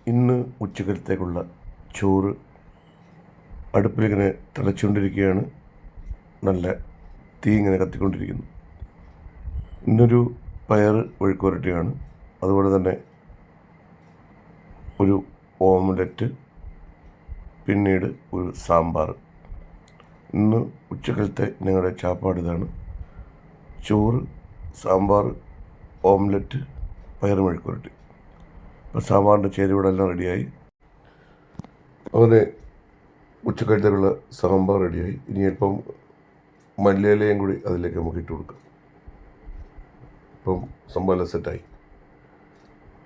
ഇന്ന് ഉച്ചക്കലത്തേക്കുള്ള ചോറ് അടുപ്പിലിങ്ങനെ തിളച്ചുകൊണ്ടിരിക്കുകയാണ്. നല്ല തീ ഇങ്ങനെ കത്തിക്കൊണ്ടിരിക്കുന്നു. ഇന്നൊരു പയർ മെഴുക്കുവരട്ടിയാണ്. അതുപോലെ തന്നെ ഒരു ഓംലെറ്റ്, പിന്നീട് ഒരു സാമ്പാർ. ഇന്ന് ഉച്ചക്കലത്തെ ഞങ്ങളുടെ ചാപ്പാടിതാണ്: ചോറ്, സാമ്പാർ, ഓംലെറ്റ്, പയർ മെഴുക്കുവരട്ടി. അപ്പോൾ സാമ്പാറിൻ്റെ ചേരുവകളെല്ലാം റെഡിയായി. അങ്ങനെ ഉച്ചക്കലത്തേക്കുള്ള സാമ്പാർ റെഡിയായി. ഇനി അല്പം മല്ലിയിലയും കൂടി അതിലേക്ക് നമുക്ക് ഇട്ട് കൊടുക്കാം. ഇപ്പം സംഭവം സെറ്റായി.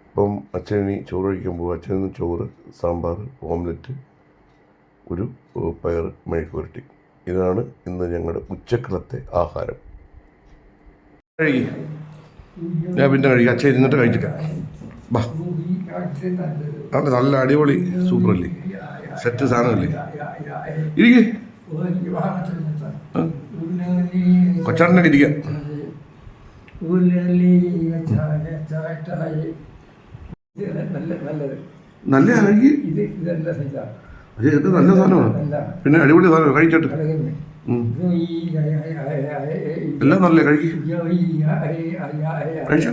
അപ്പം അച്ഛനി ചോറ് കഴിക്കാൻ പോകും. അച്ഛന് ചോറ്, സാമ്പാർ, ഓംലെറ്റ്, ഒരു പയർ മെഴുക്കുവരട്ടി. ഇതാണ് ഇന്ന് ഞങ്ങളുടെ ഉച്ചക്കലത്തെ ആഹാരം. ഞാൻ പിന്നെ കഴിക്കാം. അച്ഛൻ ഇരുന്നിട്ട് കഴിച്ചിക്കാം. ബാ, അതെ, നല്ല അടിപൊളി സൂപ്പറല്ലേ, സെറ്റ് സാധനമല്ലേ. ഇരിക്കേ, കൊച്ചാട്ടനൊക്കെ ഇരിക്കാം. നല്ല ഇത് നല്ല സാധനമാണ്. പിന്നെ അടിപൊളി സാധനം, കഴിച്ചോട്ടെ. എല്ലാം നല്ല കഴിക്കും. കഴിച്ചു.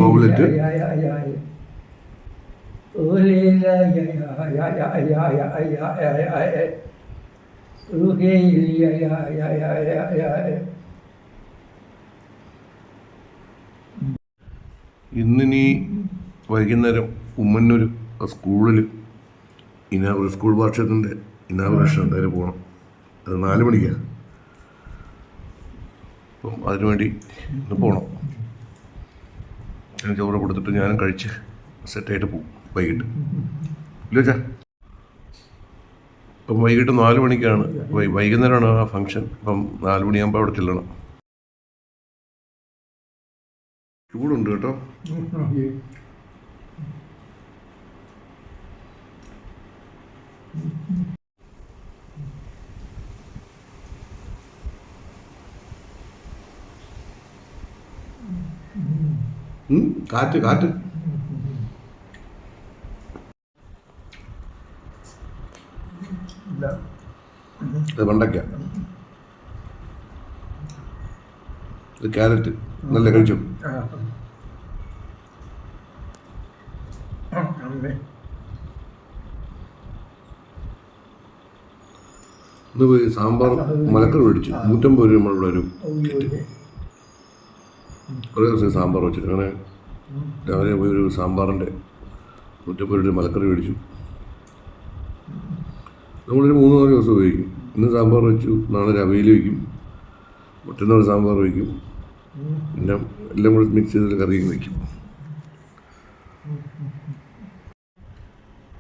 ഓംലെറ്റ്, ഇന്നിനി വൈകുന്നേരം ഉമ്മന്നൂർ സ്കൂളിൽ സ്കൂൾ വാർഷികത്തിൻ്റെ ഇനാഗുറേഷൻ എന്തായാലും പോകണം. അത് 4 മണിക്കാണ്. അപ്പം അതിനുവേണ്ടി ഇന്ന് പോകണം. ഞാൻ ചോറ് കൊടുത്തിട്ട് ഞാനും കഴിച്ച് സെറ്റായിട്ട് പോകും വൈകിട്ട്. ഇല്ല ചാ, അപ്പം വൈകിട്ട് 4 മണിക്കാണ്, വൈകുന്നേരമാണ് ആ ഫംഗ്ഷൻ. അപ്പം 4 മണിയാകുമ്പോൾ അവിടെ ചെല്ലണം. ചൂടുണ്ട് കേട്ടോ. കാറ്റ് കാറ്റ് ഇത് വെണ്ടയ്ക്ക, ഇത് ക്യാരറ്റ്. നല്ല കഴിച്ചു. ഇന്ന് പോയി സാമ്പാർ മലക്കറി മേടിച്ചു. 150 രൂപ നമ്മളുള്ള ഒരു കിറ്റ്. കുറേ ദിവസം സാമ്പാർ വെച്ചിട്ട് അങ്ങനെ രാവിലെ പോയി ഒരു സാമ്പാറിൻ്റെ 150 രൂപ മലക്കറി മേടിച്ചു. നമ്മളൊരു 3-4 ദിവസം ഉപയോഗിക്കും. ഇന്ന് സാമ്പാർ വെച്ചു, നാളെ അവിയൽ വയ്ക്കും, മറ്റന്നാൾ സാമ്പാർ വയ്ക്കും, പിന്നെ എല്ലാം കൂടി മിക്സ് ചെയ്ത് കറിയും വയ്ക്കും.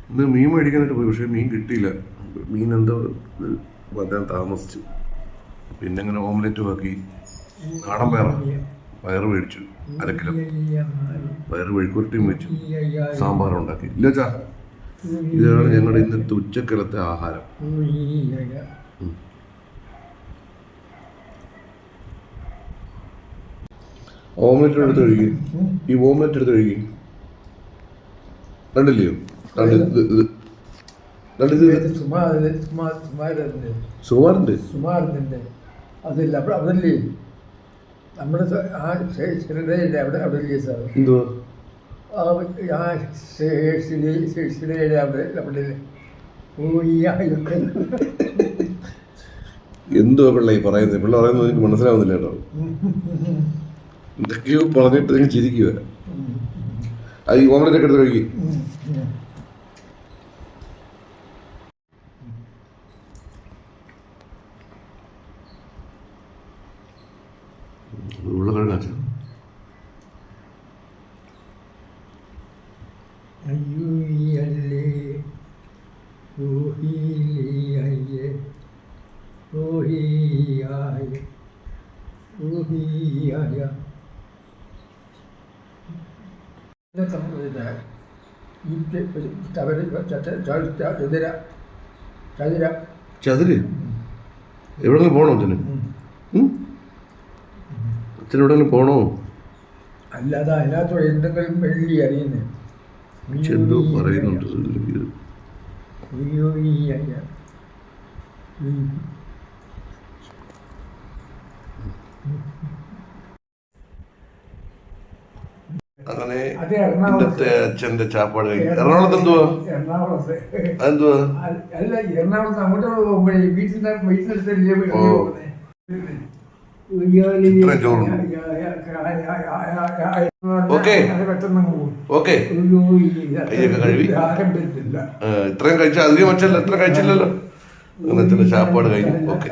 ഇന്ന് മീൻ മേടിക്കാനായിട്ട് പോയി, പക്ഷേ മീൻ കിട്ടിയില്ല. മീൻ എന്തോ വരാൻ താമസിച്ചു. പിന്നെ അങ്ങനെ ഓംലെറ്റും ആക്കി. നാടൻ പയർ മേടിച്ചു 1 കിലോ, പയർ മെഴുക്കുവരട്ടിയും വെച്ചു, സാമ്പാറുണ്ടാക്കി. ഇല്ല ചാ, ഇതാണ് ഞങ്ങളുടെ ഇന്നത്തെ ഉച്ചക്കലത്തെ ആഹാരം. ഓംലെറ്റ് എടുത്ത് കഴുകി. ഈ ഓംലെറ്റ് എടുത്ത് കഴുകി. കണ്ടില്ലയോ? സുമാറിന്റെ അതില്ല, അതല്ലേ നമ്മുടെ ആ അവിടെ അവിടെ ഇല്ലേ സാർ? എന്തുവാ എന്തുവാ പിള്ള ഈ പറയുന്നത്? പിള്ള പറയുന്നത് എനിക്ക് മനസ്സിലാവുന്നില്ല കേട്ടോ. എന്തൊക്കെയോ പറഞ്ഞിട്ട് നിങ്ങൾ ചിരിക്കുക. അത് ഈ ഓംലെറ്റ് ഒക്കെ എടുത്ത് കഴിക്കും. ഉരുളക്കിഴങ്ങാച്ച ചതുര് എവിടെങ്കിലും പോകണോ? അതിന് അച്ഛനോടെങ്കിലും പോണോ? അല്ലാതെ അതിനകത്ത് എന്തെങ്കിലും വെള്ളി അറിയുന്നേ എന്തോ പറയുന്നുണ്ട്. അങ്ങനെ അത് എറണാകുളത്ത്. ഇന്നത്തെ അച്ഛന്റെ ചാപ്പാട് കഴിഞ്ഞു. എറണാകുളത്ത് എന്തുവാ? എറണാകുളത്ത് അതെന്തുവാ? അല്ല, എറണാകുളത്ത് അങ്ങോട്ട് പോകുമ്പോഴേ വീട്ടിനടുത്തല്ലേ ഓ. ഇത്രയും ചോറുണ്ട്. ഓക്കേ. പെട്ടെന്ന് പോകും. ഓക്കെ, കൈയൊക്കെ കഴുകി. ആരംഭിച്ചില്ല. ഇത്രയും കഴിച്ചാൽ അധികം വെച്ചല്ലോ, ഇത്ര കഴിച്ചില്ലല്ലോ. അങ്ങനെ അച്ഛന്റെ ചാപ്പാട് കഴിഞ്ഞു. ഓക്കെ.